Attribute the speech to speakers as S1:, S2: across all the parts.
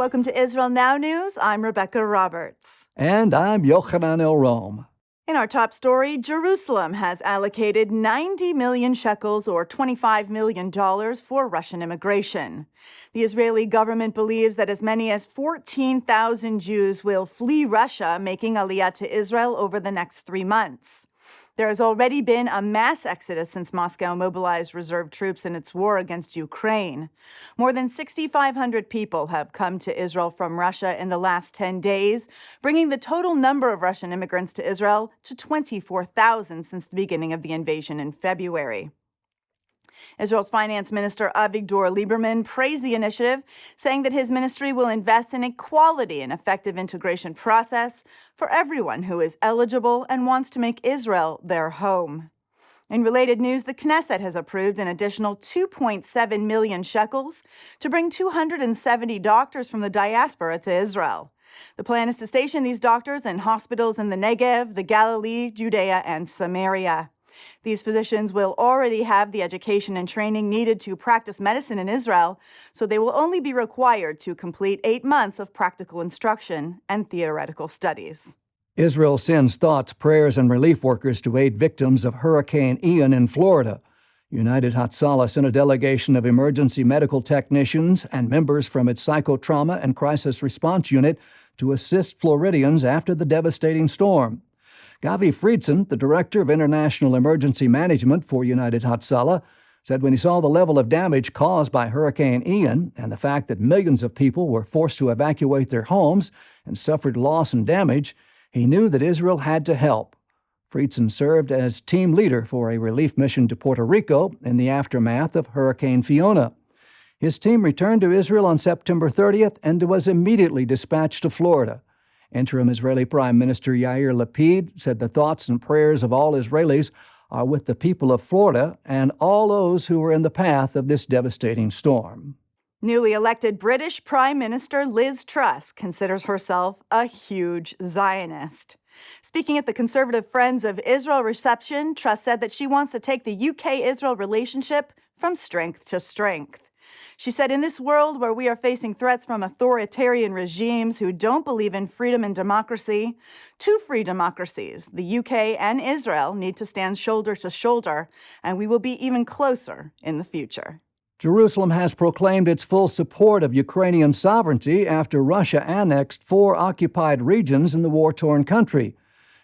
S1: Welcome to Israel Now News. I'm Rebecca Roberts.
S2: And I'm Yochanan El Rom.
S1: In our top story, Jerusalem has allocated 90 million shekels or $25 million for Russian immigration. The Israeli government believes that as many as 14,000 Jews will flee Russia, making Aliyah to Israel over the next 3 months. There has already been a mass exodus since Moscow mobilized reserve troops in its war against Ukraine. More than 6,500 people have come to Israel from Russia in the last 10 days, bringing the total number of Russian immigrants to Israel to 24,000 since the beginning of the invasion in February. Israel's finance minister Avigdor Lieberman praised the initiative, saying that his ministry will invest in a quality and effective integration process for everyone who is eligible and wants to make Israel their home. In related news, the Knesset has approved an additional 2.7 million shekels to bring 270 doctors from the diaspora to Israel. The plan is to station these doctors in hospitals in the Negev, the Galilee, Judea, and Samaria. These physicians will already have the education and training needed to practice medicine in Israel, so they will only be required to complete 8 months of practical instruction and theoretical studies.
S2: Israel sends thoughts, prayers, and relief workers to aid victims of Hurricane Ian in Florida. United Hatzalah sent a delegation of emergency medical technicians and members from its psychotrauma and crisis response unit to assist Floridians after the devastating storm. Gavi Friedson, the director of International Emergency Management for United Hatzalah, said when he saw the level of damage caused by Hurricane Ian and the fact that millions of people were forced to evacuate their homes and suffered loss and damage, he knew that Israel had to help. Friedson served as team leader for a relief mission to Puerto Rico in the aftermath of Hurricane Fiona. His team returned to Israel on September 30th and was immediately dispatched to Florida. Interim Israeli Prime Minister Yair Lapid said the thoughts and prayers of all Israelis are with the people of Florida and all those who were in the path of this devastating storm.
S1: Newly elected British Prime Minister Liz Truss considers herself a huge Zionist. Speaking at the Conservative Friends of Israel reception, Truss said that she wants to take the UK-Israel relationship from strength to strength. She said, in this world where we are facing threats from authoritarian regimes who don't believe in freedom and democracy, two free democracies, the UK and Israel, need to stand shoulder to shoulder, and we will be even closer in the future.
S2: Jerusalem has proclaimed its full support of Ukrainian sovereignty after Russia annexed 4 occupied regions in the war-torn country.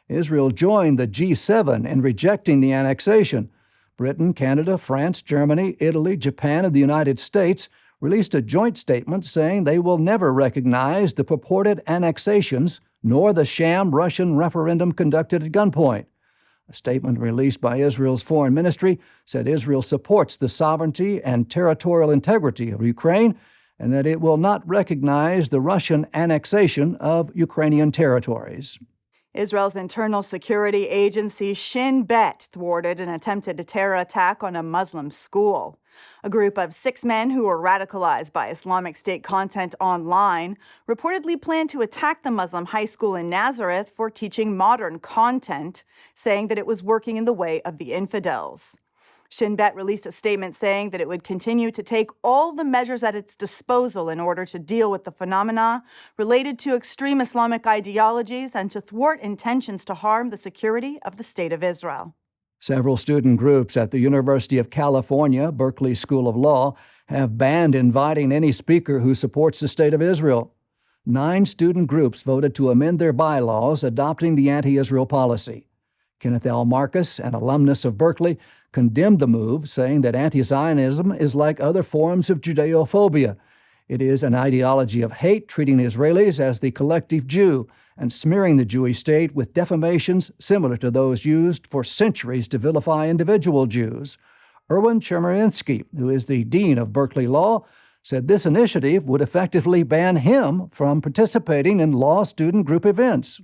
S2: Israel joined the G7 in rejecting the annexation. Britain, Canada, France, Germany, Italy, Japan, and the United States released a joint statement saying they will never recognize the purported annexations nor the sham Russian referendum conducted at gunpoint. A statement released by Israel's foreign ministry said Israel supports the sovereignty and territorial integrity of Ukraine and that it will not recognize the Russian annexation of Ukrainian territories.
S1: Israel's internal security agency Shin Bet thwarted an attempted terror attack on a Muslim school. A group of 6 men who were radicalized by Islamic State content online reportedly planned to attack the Muslim high school in Nazareth for teaching modern content, saying that it was working in the way of the infidels. Shin Bet released a statement saying that it would continue to take all the measures at its disposal in order to deal with the phenomena related to extreme Islamic ideologies and to thwart intentions to harm the security of the State of Israel.
S2: Several student groups at the University of California, Berkeley School of Law, have banned inviting any speaker who supports the State of Israel. 9 student groups voted to amend their bylaws adopting the anti-Israel policy. Kenneth L. Marcus, an alumnus of Berkeley, condemned the move, saying that anti-Zionism is like other forms of Judeophobia. It is an ideology of hate, treating Israelis as the collective Jew and smearing the Jewish state with defamations similar to those used for centuries to vilify individual Jews. Erwin Chemerinsky, who is the dean of Berkeley Law, said this initiative would effectively ban him from participating in law student group events.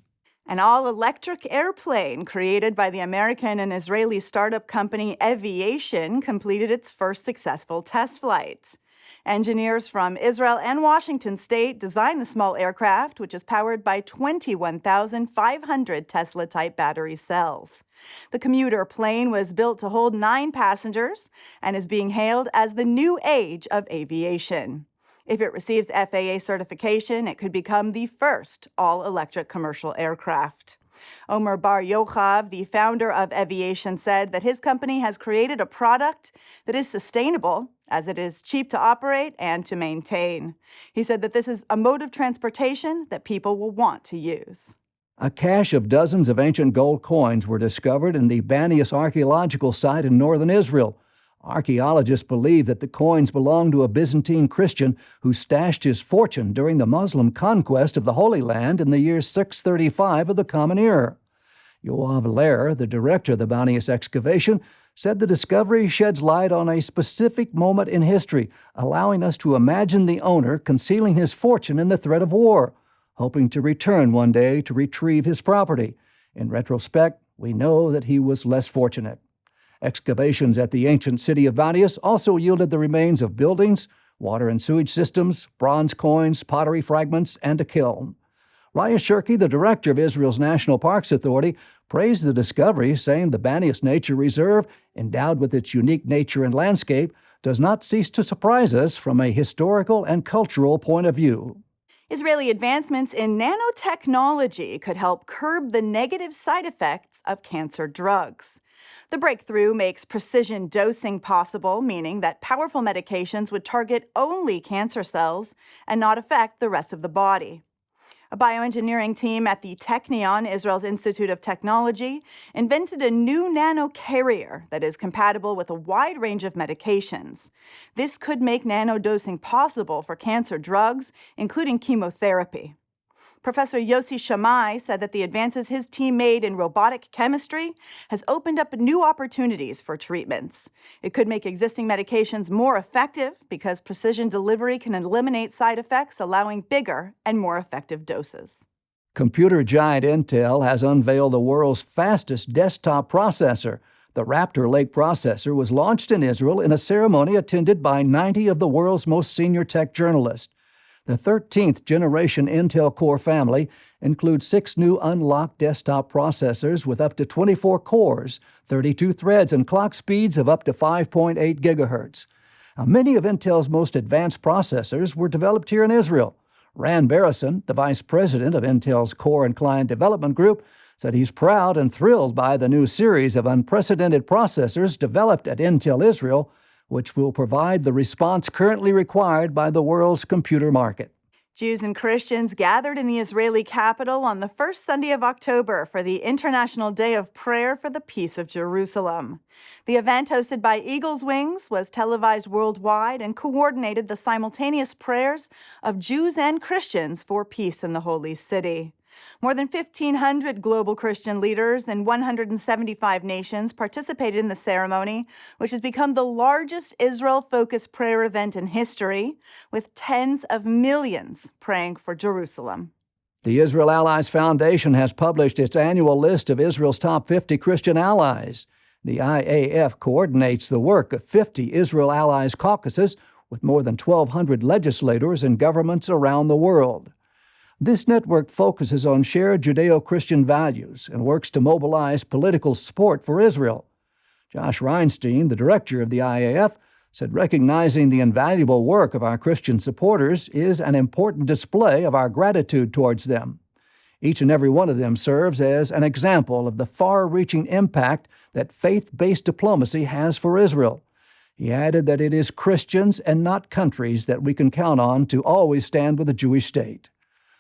S1: An all-electric airplane created by the American and Israeli startup company Aviation completed its first successful test flight. Engineers from Israel and Washington State designed the small aircraft, which is powered by 21,500 Tesla-type battery cells. The commuter plane was built to hold 9 passengers and is being hailed as the new age of aviation. If it receives FAA certification, it could become the first all-electric commercial aircraft. Omer Bar Yochav, the founder of Aviation, said that his company has created a product that is sustainable, as it is cheap to operate and to maintain. He said that this is a mode of transportation that people will want to use.
S2: A cache of dozens of ancient gold coins were discovered in the Banias archaeological site in northern Israel. Archaeologists believe that the coins belong to a Byzantine Christian who stashed his fortune during the Muslim conquest of the Holy Land in the year 635 of the Common Era. Yoav Lehr, the director of the Banias excavation, said the discovery sheds light on a specific moment in history, allowing us to imagine the owner concealing his fortune in the threat of war, hoping to return one day to retrieve his property. In retrospect, we know that he was less fortunate. Excavations at the ancient city of Banias also yielded the remains of buildings, water and sewage systems, bronze coins, pottery fragments, and a kiln. Raya Shirky, the director of Israel's National Parks Authority, praised the discovery, saying the Banias Nature Reserve, endowed with its unique nature and landscape, does not cease to surprise us from a historical and cultural point of view.
S1: Israeli advancements in nanotechnology could help curb the negative side effects of cancer drugs. The breakthrough makes precision dosing possible, meaning that powerful medications would target only cancer cells and not affect the rest of the body. A bioengineering team at the Technion, Israel's Institute of Technology, invented a new nanocarrier that is compatible with a wide range of medications. This could make nanodosing possible for cancer drugs, including chemotherapy. Professor Yossi Shammai said that the advances his team made in robotic chemistry has opened up new opportunities for treatments. It could make existing medications more effective because precision delivery can eliminate side effects, allowing bigger and more effective doses.
S2: Computer giant Intel has unveiled the world's fastest desktop processor. The Raptor Lake processor was launched in Israel in a ceremony attended by 90 of the world's most senior tech journalists. The 13th generation Intel Core family includes 6 new unlocked desktop processors with up to 24 cores, 32 threads, and clock speeds of up to 5.8 gigahertz. Now, many of Intel's most advanced processors were developed here in Israel. Ran Barrison, the vice president of Intel's Core and Client Development Group, said he's proud and thrilled by the new series of unprecedented processors developed at Intel Israel, which will provide the response currently required by the world's computer market.
S1: Jews and Christians gathered in the Israeli capital on the first Sunday of October for the International Day of Prayer for the Peace of Jerusalem. The event, hosted by Eagle's Wings, was televised worldwide and coordinated the simultaneous prayers of Jews and Christians for peace in the Holy City. More than 1,500 global Christian leaders in 175 nations participated in the ceremony, which has become the largest Israel-focused prayer event in history, with tens of millions praying for Jerusalem.
S2: The Israel Allies Foundation has published its annual list of Israel's top 50 Christian allies. The IAF coordinates the work of 50 Israel Allies caucuses with more than 1,200 legislators and governments around the world. This network focuses on shared Judeo-Christian values and works to mobilize political support for Israel. Josh Reinstein, the director of the IAF, said recognizing the invaluable work of our Christian supporters is an important display of our gratitude towards them. Each and every one of them serves as an example of the far-reaching impact that faith-based diplomacy has for Israel. He added that it is Christians and not countries that we can count on to always stand with the Jewish state.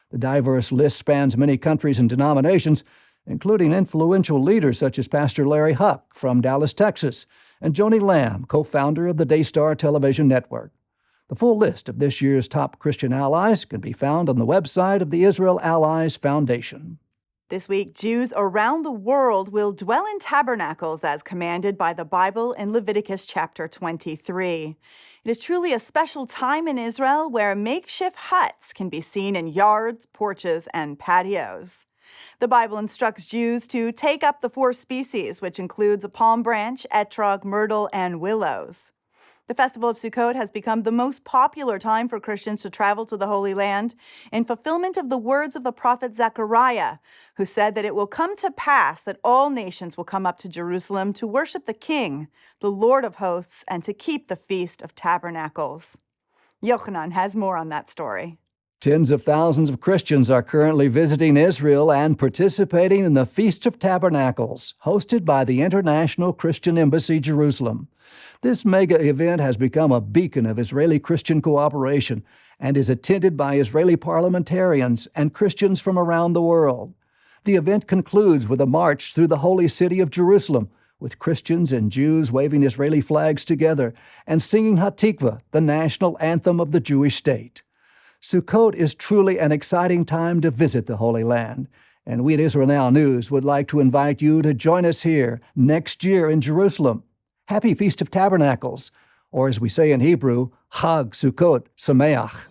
S2: The diverse list spans many countries and denominations, including influential leaders such as Pastor Larry Huck from Dallas, Texas, and Joni Lamb, co-founder of the Daystar Television Network. The full list of this year's top Christian allies can be found on the website of the Israel Allies Foundation.
S1: This week, Jews around the world will dwell in tabernacles as commanded by the Bible in Leviticus chapter 23. It is truly a special time in Israel where makeshift huts can be seen in yards, porches, and patios. The Bible instructs Jews to take up the 4 species, which includes a palm branch, etrog, myrtle, and willows. The Festival of Sukkot has become the most popular time for Christians to travel to the Holy Land in fulfillment of the words of the prophet Zechariah, who said that it will come to pass that all nations will come up to Jerusalem to worship the King, the Lord of hosts, and to keep the Feast of Tabernacles. Yochanan has more on that story.
S2: Tens of thousands of Christians are currently visiting Israel and participating in the Feast of Tabernacles, hosted by the International Christian Embassy, Jerusalem. This mega event has become a beacon of Israeli Christian cooperation and is attended by Israeli parliamentarians and Christians from around the world. The event concludes with a march through the holy city of Jerusalem, with Christians and Jews waving Israeli flags together and singing Hatikvah, the national anthem of the Jewish state. Sukkot is truly an exciting time to visit the Holy Land, and we at Israel Now News would like to invite you to join us here next year in Jerusalem. Happy Feast of Tabernacles, or as we say in Hebrew, Chag Sukkot Sameach.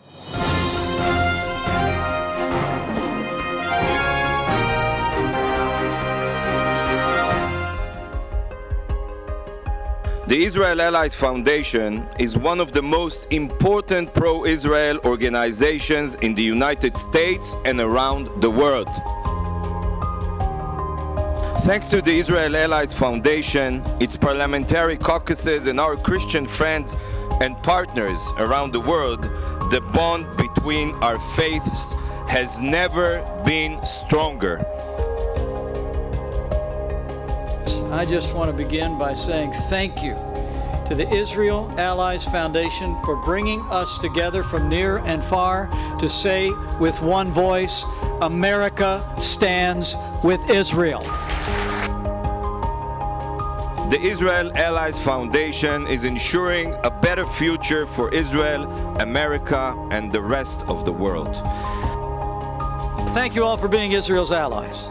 S3: The Israel Allies Foundation is one of the most important pro-Israel organizations in the United States and around the world. Thanks to the Israel Allies Foundation, its parliamentary caucuses, and our Christian friends and partners around the world, the bond between our faiths has never been stronger.
S4: I just want to begin by saying thank you to the Israel Allies Foundation for bringing us together from near and far to say with one voice, America stands with Israel.
S3: The Israel Allies Foundation is ensuring a better future for Israel, America, and the rest of the world.
S4: Thank you all for being Israel's allies.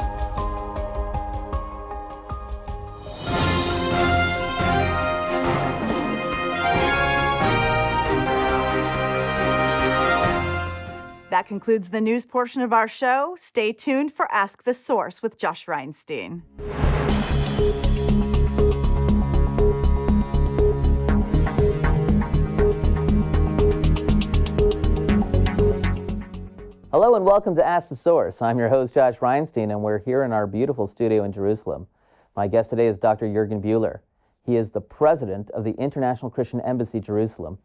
S1: That concludes the news portion of our show. Stay tuned for Ask the Source with Josh Reinstein.
S5: Hello and welcome to Ask the Source. I'm your host, Josh Reinstein, and we're here in our beautiful studio in Jerusalem. My guest today is Dr. Jurgen Buhler. He is the president of the International Christian Embassy, Jerusalem.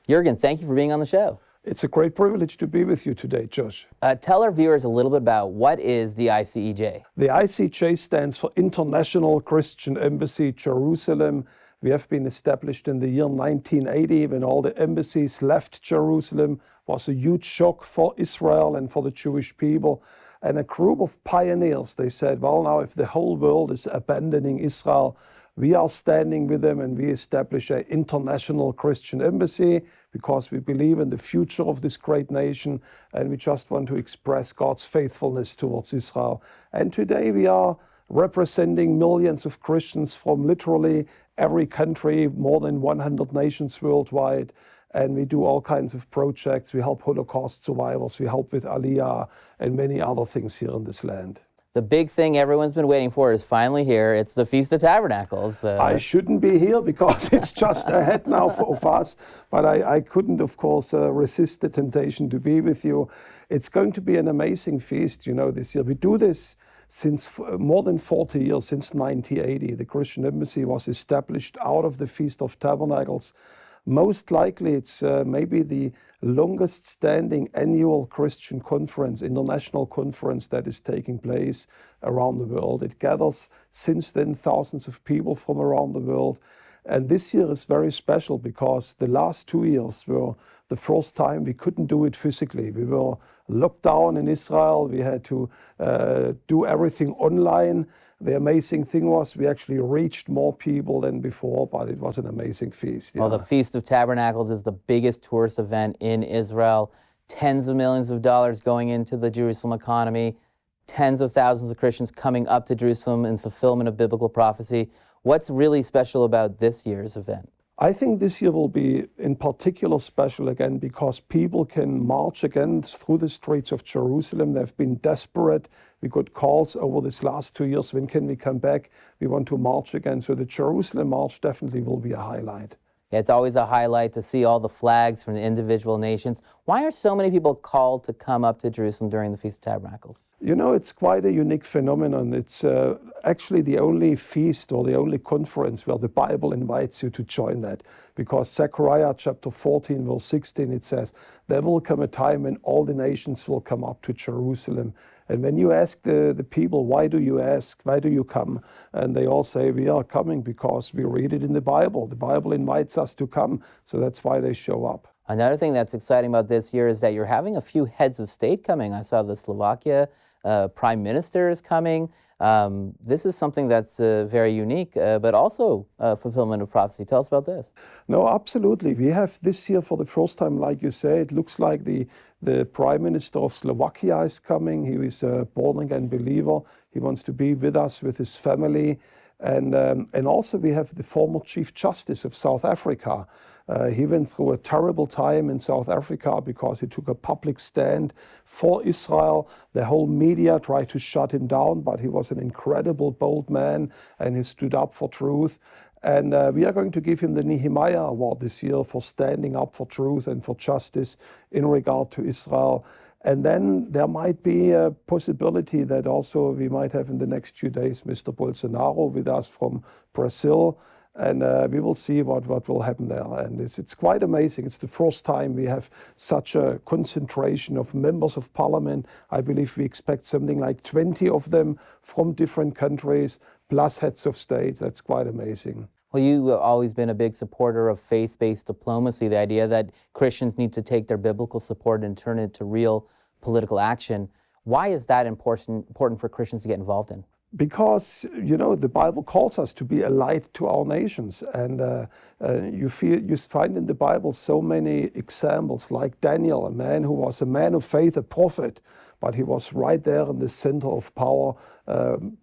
S5: Jurgen, thank you for being on the show.
S6: It's a great privilege to be with you today, Josh.
S5: Tell our viewers a little bit about what is the ICEJ.
S6: The ICJ stands for International Christian Embassy, Jerusalem. We have been established in the year 1980 when all the embassies left Jerusalem. It was a huge shock for Israel and for the Jewish people. And a group of pioneers, they said, well, now if the whole world is abandoning Israel, we are standing with them and we establish an international Christian embassy because we believe in the future of this great nation and we just want to express God's faithfulness towards Israel. And today we are representing millions of Christians from literally every country, more than 100 nations worldwide. And we do all kinds of projects. We help Holocaust survivors, we help with Aliyah and many other things here in this land.
S5: The big thing everyone's been waiting for is finally here. It's the Feast of Tabernacles.
S6: I shouldn't be here because it's just ahead now of us, but I couldn't, of course, resist the temptation to be with you. It's going to be an amazing feast, this year. We do this since more than 40 years, since 1980. The Christian Embassy was established out of the Feast of Tabernacles. Most likely it's maybe the longest standing annual Christian conference, international conference that is taking place around the world. It gathers since then thousands of people from around the world. And this year is very special because the last 2 years were the first time we couldn't do it physically. We were locked down in Israel. We had to do everything online. The amazing thing was we actually reached more people than before, but it was an amazing feast.
S5: Well, the Feast of Tabernacles is the biggest tourist event in Israel. Tens of millions of dollars going into the Jerusalem economy. Tens of thousands of Christians coming up to Jerusalem in fulfillment of biblical prophecy. What's really special about this year's event?
S6: I think this year will be in particular special again because people can march again through the streets of Jerusalem. They've been desperate. We got calls over this last 2 years, when can we come back? We want to march again. So the Jerusalem march definitely will be a highlight.
S5: It's always a highlight to see all the flags from the individual nations. Why are so many people called to come up to Jerusalem during the Feast of Tabernacles?
S6: You know, it's quite a unique phenomenon. It's actually the only feast or the only conference where the Bible invites you to join that. Because Zechariah chapter 14, verse 16, it says, there will come a time when all the nations will come up to Jerusalem. And when you ask the people, why do you ask, why do you come? And they all say, we are coming because we read it in the Bible. The Bible invites us to come, so that's why they show up.
S5: Another thing that's exciting about this year is that you're having a few heads of state coming. I saw the Slovakia Prime Minister is coming. This is something that's very unique, but also fulfillment of prophecy. Tell us about this.
S6: No, absolutely. We have this year for the first time, like you say, it looks like the Prime Minister of Slovakia is coming. He is a born-again believer. He wants to be with us, with his family. And also we have the former Chief Justice of South Africa. He went through a terrible time in South Africa because he took a public stand for Israel. The whole media tried to shut him down, but he was an incredible, bold man, and he stood up for truth. And we are going to give him the Nehemiah Award this year for standing up for truth and for justice in regard to Israel. And then there might be a possibility that also we might have in the next few days Mr. Bolsonaro with us from Brazil. And we will see what will happen there. And it's quite amazing. It's the first time we have such a concentration of members of parliament. I believe we expect something like 20 of them from different countries, plus heads of states. That's quite amazing.
S5: Well, you've always been a big supporter of faith-based diplomacy, the idea that Christians need to take their biblical support and turn it to real political action. Why is that important for Christians to get involved in?
S6: Because, you know, the Bible calls us to be a light to our nations. And you find in the Bible so many examples, like Daniel, a man who was a man of faith, a prophet, but he was right there in the center of power,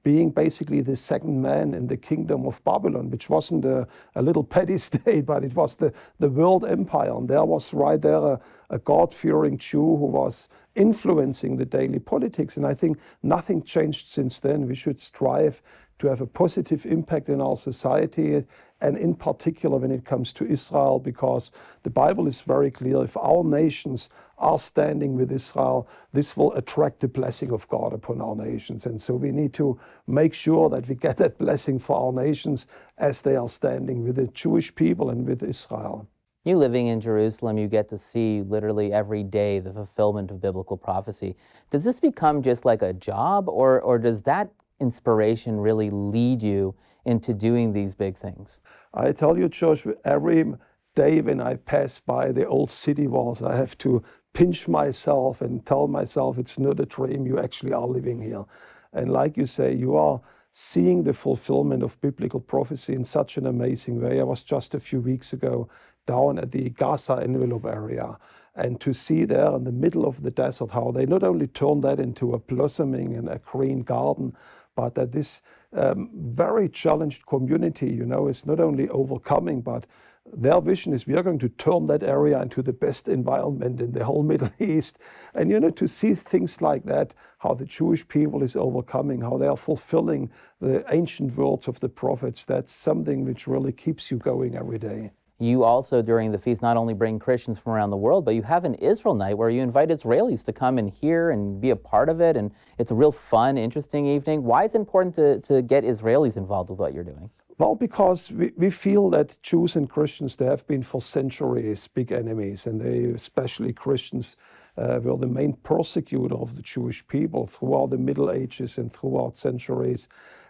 S6: being basically the second man in the kingdom of Babylon, which wasn't a little petty state, but it was the world empire. And there was right there a God-fearing Jew who was influencing the daily politics. And I think nothing changed since then. We should strive to have a positive impact in our society, and in particular when it comes to Israel, because the Bible is very clear. If our nations are standing with Israel, this will attract the blessing of God upon our nations. And so we need to make sure that we get that blessing for our nations as they are standing with the Jewish people and with Israel.
S5: You living in Jerusalem, you get to see literally every day the fulfillment of biblical prophecy. Does this become just like a job, or does that inspiration really lead you into doing these big things?
S6: I tell you, Josh, every day when I pass by the old city walls, I have to pinch myself and tell myself it's not a dream, you actually are living here. And like you say, you are seeing the fulfillment of biblical prophecy in such an amazing way. I was just a few weeks ago down at the Gaza envelope area, and to see there in the middle of the desert how they not only turned that into a blossoming and a green garden, but that this very challenged community, you know, is not only overcoming, but their vision is we are going to turn that area into the best environment in the whole Middle East. And, you know, to see things like that, how the Jewish people is overcoming, how they are fulfilling the ancient words of the prophets, that's something which really keeps you going every day.
S5: You also, during the feast, not only bring Christians from around the world, but you have an Israel night where you invite Israelis to come and hear and be a part of it. And it's a real fun, interesting evening. Why is it important to get Israelis involved with what you're doing?
S6: Well, because we feel that Jews and Christians, they have been for centuries big enemies, and they, especially Christians, were the main persecutor of the Jewish people throughout the Middle Ages and throughout centuries.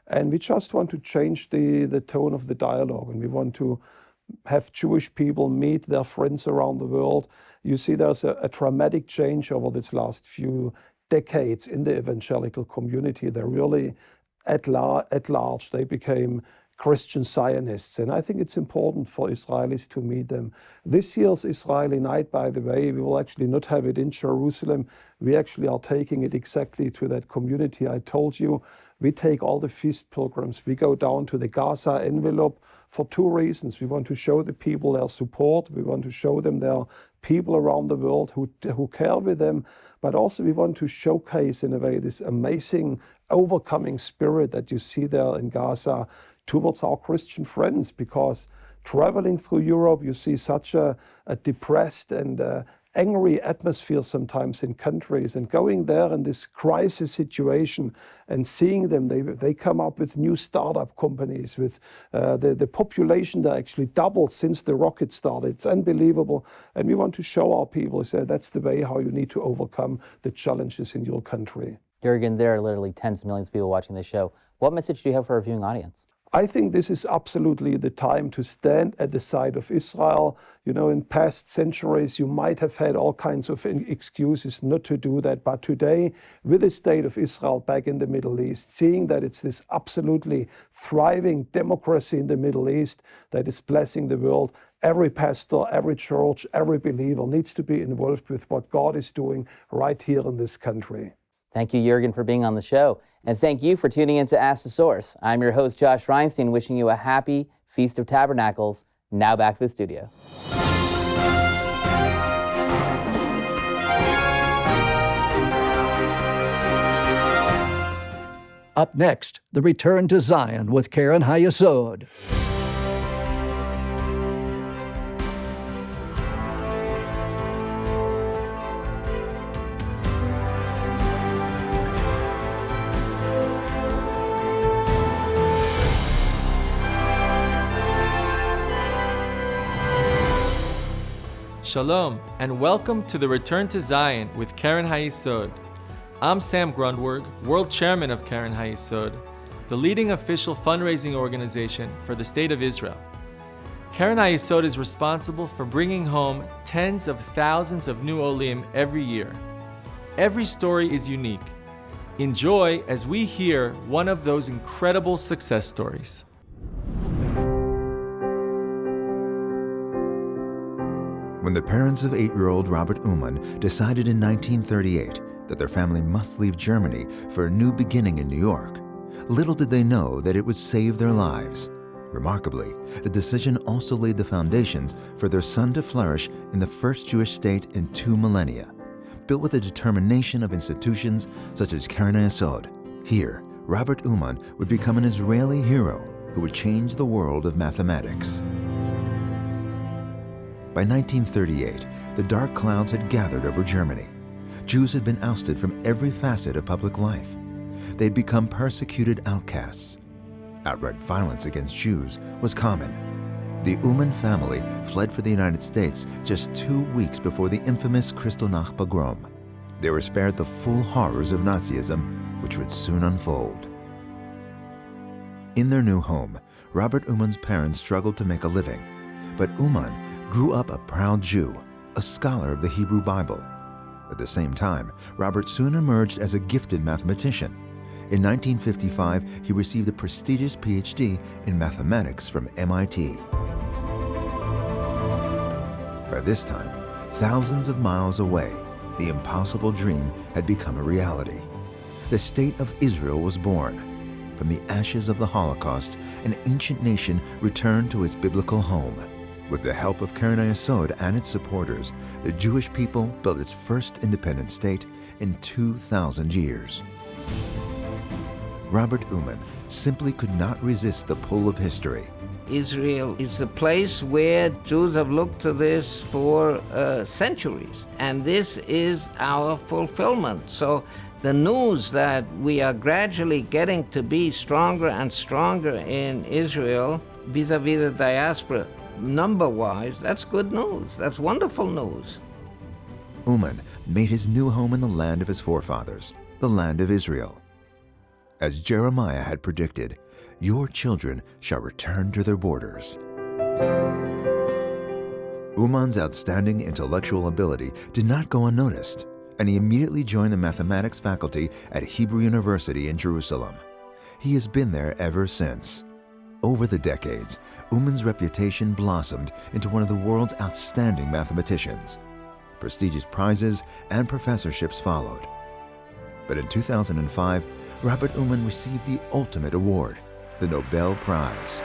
S6: And we just want to change the tone of the dialogue, and we want to have Jewish people meet their friends around the world. You see there's a dramatic change over this last few decades in the evangelical community. They're really at large, they became Christian Zionists. And I think it's important for Israelis to meet them. This year's Israeli night, by the way, we will actually not have it in Jerusalem. We actually are taking it exactly to that community I told you. We take all the feast pilgrims. We go down to the Gaza envelope for two reasons. We want to show the people their support. We want to show them there are people around the world who care with them. But also we want to showcase in a way this amazing overcoming spirit that you see there in Gaza, towards our Christian friends, because traveling through Europe, you see such a depressed and angry atmosphere sometimes in countries, and going there in this crisis situation and seeing them, they come up with new startup companies with the population that actually doubled since the rocket started. It's unbelievable, and we want to show our people, say that's the way how you need to overcome the challenges in your country.
S5: Jurgen, there are literally tens of millions of people watching this show. What message do you have for our viewing audience?
S6: I think this is absolutely the time to stand at the side of Israel. You know, in past centuries, you might have had all kinds of excuses not to do that. But today, with the state of Israel back in the Middle East, seeing that it's this absolutely thriving democracy in the Middle East that is blessing the world, every pastor, every church, every believer needs to be involved with what God is doing right here in this country.
S5: Thank you, Jurgen, for being on the show. And thank you for tuning in to Ask the Source. I'm your host, Josh Reinstein, wishing you a happy Feast of Tabernacles. Now back to the studio.
S2: Up next, the return to Zion with Karen Hayesod.
S7: Shalom, and welcome to the Return to Zion with Karen Hayesod. I'm Sam Grundwerg, World Chairman of Karen Hayesod, the leading official fundraising organization for the State of Israel. Karen Hayesod is responsible for bringing home tens of thousands of new Olim every year. Every story is unique. Enjoy as we hear one of those incredible success stories.
S8: When the parents of 8-year-old Robert Uman decided in 1938 that their family must leave Germany for a new beginning in New York, little did they know that it would save their lives. Remarkably, the decision also laid the foundations for their son to flourish in the first Jewish state in 2 millennia, built with the determination of institutions such as Karen Hayesod. Here, Robert Uman would become an Israeli hero who would change the world of mathematics. By 1938, the dark clouds had gathered over Germany. Jews had been ousted from every facet of public life. They'd become persecuted outcasts. Outright violence against Jews was common. The Uman family fled for the United States just 2 weeks before the infamous Kristallnacht pogrom. They were spared the full horrors of Nazism, which would soon unfold. In their new home, Robert Uman's parents struggled to make a living, but Uman grew up a proud Jew, a scholar of the Hebrew Bible. At the same time, Robert soon emerged as a gifted mathematician. In 1955, he received a prestigious PhD in mathematics from MIT. By this time, thousands of miles away, the impossible dream had become a reality. The State of Israel was born. From the ashes of the Holocaust, an ancient nation returned to its biblical home. With the help of Karen Hayesod and its supporters, the Jewish people built its first independent state in 2,000 years. Robert Uman simply could not resist the pull of history.
S9: Israel is a place where Jews have looked to this for centuries, and this is our fulfillment. So the news that we are gradually getting to be stronger and stronger in Israel vis-a-vis the diaspora, number-wise, that's good news. That's wonderful news.
S8: Uman made his new home in the land of his forefathers, the land of Israel. As Jeremiah had predicted, your children shall return to their borders. Uman's outstanding intellectual ability did not go unnoticed, and he immediately joined the mathematics faculty at Hebrew University in Jerusalem. He has been there ever since. Over the decades, Uman's reputation blossomed into one of the world's outstanding mathematicians. Prestigious prizes and professorships followed. But in 2005, Robert Uman received the ultimate award, the Nobel Prize.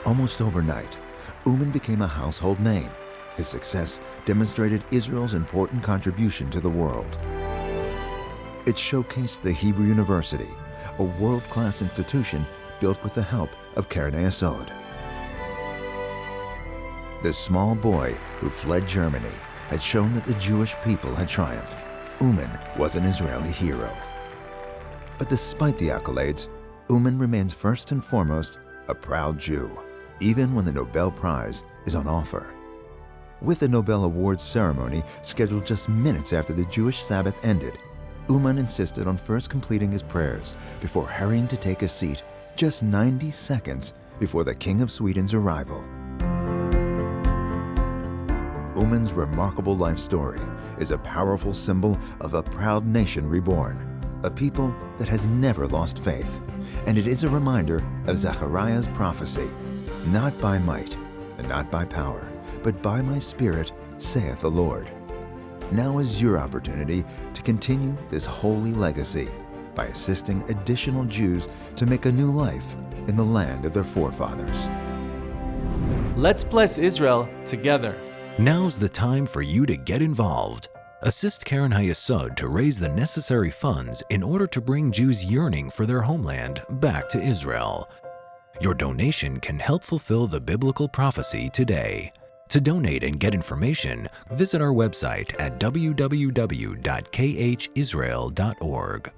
S8: Almost overnight, Uman became a household name. His success demonstrated Israel's important contribution to the world. It showcased the Hebrew University, a world-class institution built with the help of Keren Hayesod. This small boy who fled Germany had shown that the Jewish people had triumphed. Uman was an Israeli hero. But despite the accolades, Uman remains first and foremost a proud Jew, even when the Nobel Prize is on offer. With the Nobel Awards ceremony scheduled just minutes after the Jewish Sabbath ended, Uman insisted on first completing his prayers before hurrying to take a seat just 90 seconds before the King of Sweden's arrival. Uman's remarkable life story is a powerful symbol of a proud nation reborn, a people that has never lost faith. And it is a reminder of Zechariah's prophecy, "Not by might and not by power, but by my Spirit, saith the Lord." Now is your opportunity to continue this holy legacy by assisting additional Jews to make a new life in the land of their forefathers.
S7: Let's bless Israel together.
S10: Now's the time for you to get involved. Assist Keren Hayesod to raise the necessary funds in order to bring Jews yearning for their homeland back to Israel. Your donation can help fulfill the biblical prophecy today. To donate and get information, visit our website at www.khisrael.org.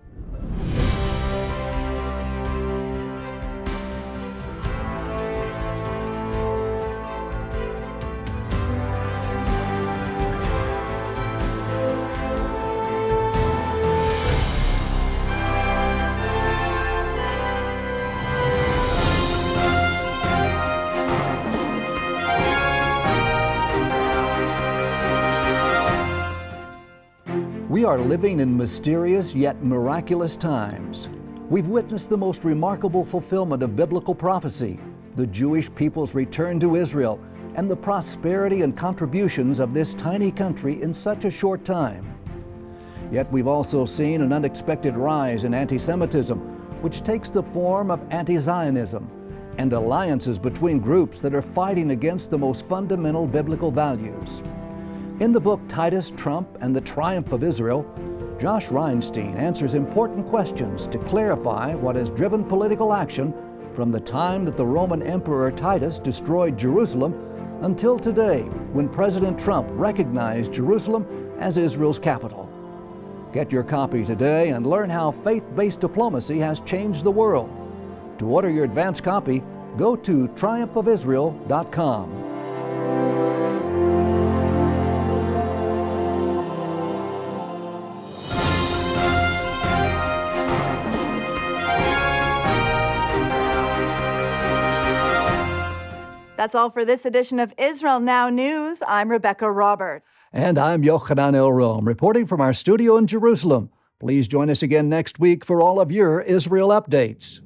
S2: We are living in mysterious yet miraculous times. We've witnessed the most remarkable fulfillment of biblical prophecy, the Jewish people's return to Israel, and the prosperity and contributions of this tiny country in such a short time. Yet we've also seen an unexpected rise in anti-Semitism, which takes the form of anti-Zionism, and alliances between groups that are fighting against the most fundamental biblical values. In the book Titus, Trump, and the Triumph of Israel, Josh Reinstein answers important questions to clarify what has driven political action from the time that the Roman Emperor Titus destroyed Jerusalem until today, when President Trump recognized Jerusalem as Israel's capital. Get your copy today and learn how faith-based diplomacy has changed the world. To order your advance copy, go to triumphofisrael.com.
S1: That's all for this edition of Israel Now News. I'm Rebecca Roberts.
S2: And I'm Yochanan Elrom, reporting from our studio in Jerusalem. Please join us again next week for all of your Israel updates.